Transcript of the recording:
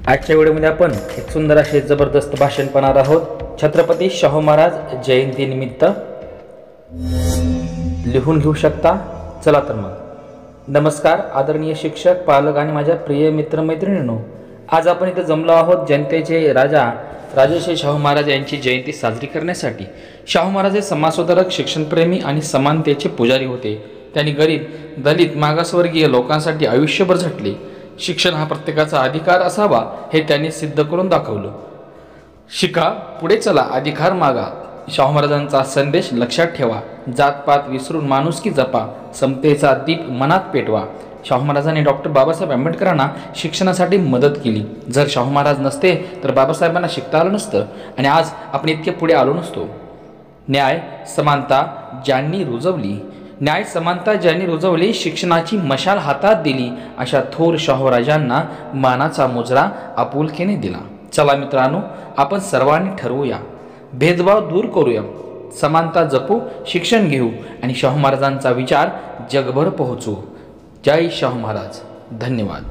आजच्या व्हिडिओमध्ये आपण एक सुंदर असे जबरदस्त भाषण पाहणार आहोत। छत्रपती शाहू महाराज जयंती निमित्त लिहून घेऊ शकता। चला तर मग नमस्कार आदरणीय शिक्षक, पालक आणि माझ्या प्रिय मित्र मैत्रिणींनो, आज आपण इथे जमलो आहोत जनतेचे राजा राजर्षी शाहू महाराज यांची जयंती साजरी करण्यासाठी। शाहू महाराज हे समाजसुधारक, शिक्षणप्रेमी आणि समानतेचे पुजारी होते। त्यांनी गरीब, दलित, मागासवर्गीय लोकांसाठी आयुष्यभर झटले। शिक्षण हा प्रत्येकाचा अधिकार असावा हे त्यांनी सिद्ध करून दाखवलं। शिका, पुढे चला, अधिकार मागा। शाहू महाराजांचा संदेश लक्षात ठेवा। जातपात विसरून माणुसकी जपा, समतेचा दीप मनात पेटवा। शाहू महाराजांनी डॉक्टर बाबासाहेब आंबेडकरांना शिक्षणासाठी मदत केली। जर शाहू महाराज नसते तर बाबासाहेबांना शिकता आलं नसतं आणि आज आपण इतके पुढे आलो नसतो। न्याय समानता ज्यांनी रुजवली, शिक्षणाची मशाल हातात दिली, अशा थोर शाहूराजांना मानाचा मुजरा आपुलकीने दिला। चला मित्रांनो, आपण सर्वांनी ठरवूया, भेदभाव दूर करूया, समानता जपू, शिक्षण घेऊ आणि शाहू महाराजांचा विचार जगभर पोहोचवू। जय शाहू महाराज। धन्यवाद।